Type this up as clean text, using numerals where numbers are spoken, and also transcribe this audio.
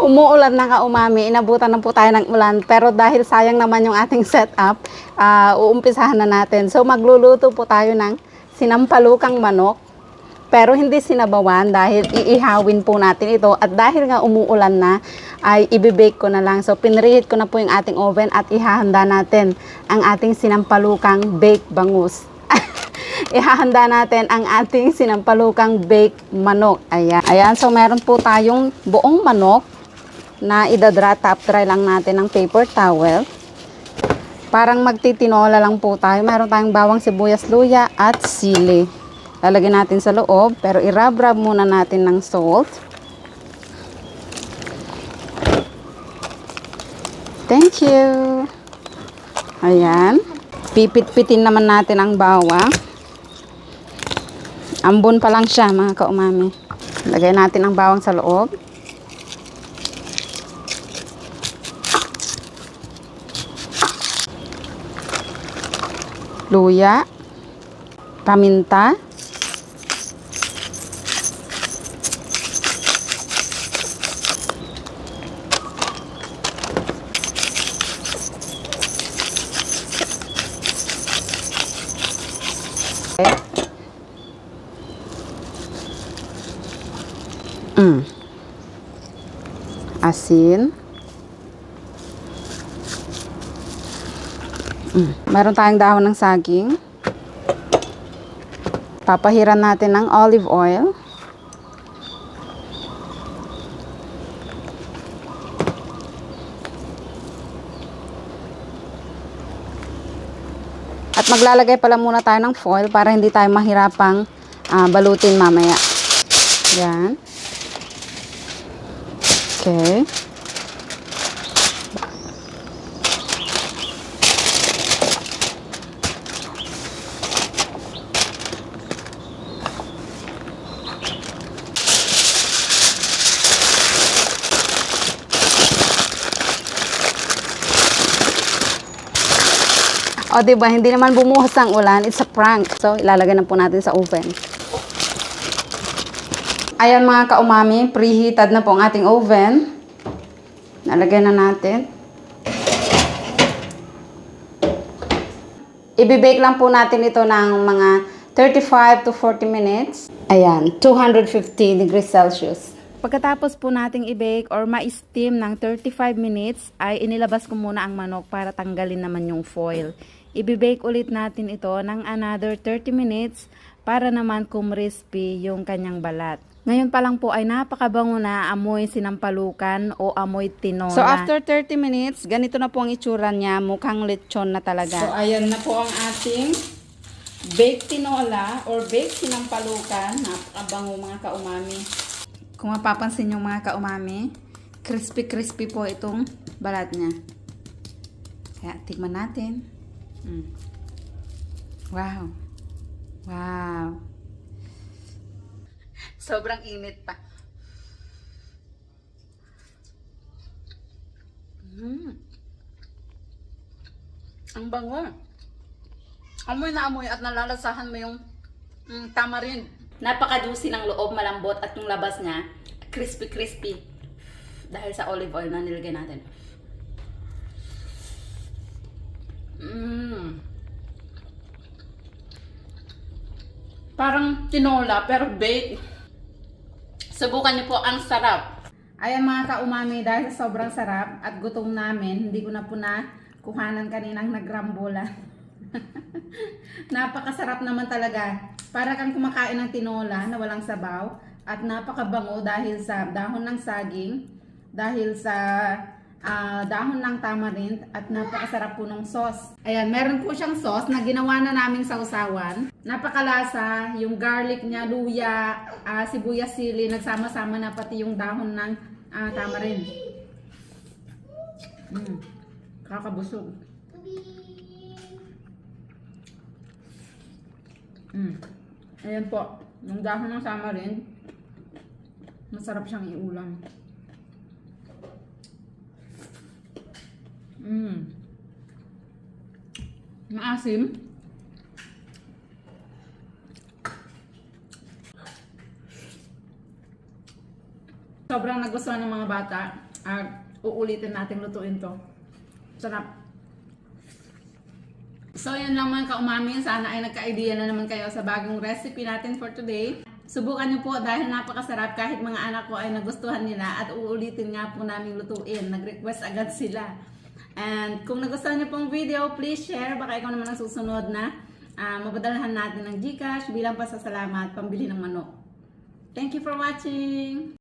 Umuulan na ka-umami, inabutan na po tayo ng ulan, pero dahil sayang naman yung ating setup, uumpisahan na natin. So magluluto po tayo ng sinampalukang manok, pero hindi sinabawan dahil iihawin po natin ito, at dahil nga umuulan na, ay ibibake ko na lang. So pinreheat ko na po yung ating oven at ihahanda natin ang ating sinampalukang baked bangus. Ihahanda natin ang ating sinampalukang baked manok. Ayan, so meron po tayong buong manok na top dry lang natin ng paper towel. Parang magtitinola lang po tayo. Meron tayong bawang, sibuyas, luya at sili. Lalagyan natin sa loob, pero i-rub-rub muna natin ng salt. Thank you. Ayan. Pipit-pitin naman natin ang bawang. Ambon pa lang siya, mga ka-umami. Lagay natin ang bawang sa loob. Luya, paminta, asin, meron tayong dahon ng saging. Papahiran natin ng olive oil. At maglalagay pala muna tayo ng foil para hindi tayo mahirapang balutin mamaya. Yan. Okay. O, diba? Hindi naman bumuhos ang ulan. It's a prank. So, ilalagay na po natin sa oven. Ayan mga ka-umami, preheated na po ang ating oven. Nalagay na natin. Ibibake lang po natin ito ng mga 35 to 40 minutes. Ayan, 250 degrees Celsius. Pagkatapos po nating i-bake or ma-steam ng 35 minutes, ay inilabas ko muna ang manok para tanggalin naman yung foil. I-bake ulit natin ito ng another 30 minutes para naman kumrispy yung kanyang balat. Ngayon pa lang po ay napakabango na, amoy sinampalukan o amoy tinola. So after 30 minutes, ganito na po ang itsura niya, mukhang lechon na talaga. So ayan na po ang ating baked tinola or baked sinampalukan. Napakabango mga ka-umami. Kung mapapansin nyo mga ka-umami, crispy-crispy po itong balat niya. Kaya tikman natin. Wow. Wow. Sobrang init pa. Ang bango. Amoy na amoy at nalalasahan mo yung tamarind. Napaka-juicy ng loob, malambot, at yung labas niya, crispy-crispy. Dahil sa olive oil na nilagay natin. Parang tinola, pero baked. Subukan niyo po, ang sarap. Ayan mga ka-umami, dahil sa sobrang sarap at gutom namin, hindi ko na po na kuhanan kaninang nagrambola. Napakasarap naman talaga. Para kang kumakain ng tinola na walang sabaw, at napakabango dahil sa dahon ng saging, dahil sa dahon ng tamarind, at napakasarap po ng sauce. Ayan, meron po siyang sauce na ginawa na naming sausawan. Napakalasa, yung garlic niya, luya, sibuyas, sili, nagsama-sama na pati yung dahon ng tamarind. Kakabusog. Ayan po, yung dahon ng tamarind, masarap siyang iulam. Maasim. Sobrang nagustuhan ng mga bata. Uulitin natin lutuin to. Sarap. So yun lang mga kaumami. Sana ay nagka-idea na naman kayo sa bagong recipe natin for today. Subukan nyo po dahil napakasarap kahit mga anak ko ay nagustuhan nila at uulitin nga po namin lutuin. Nag-request agad sila. And kung nagustuhan nyo pong video, please share. Baka ikaw naman ang susunod na mapadalhan natin ng GCash bilang pasasalamat pambili ng manok. Thank you for watching!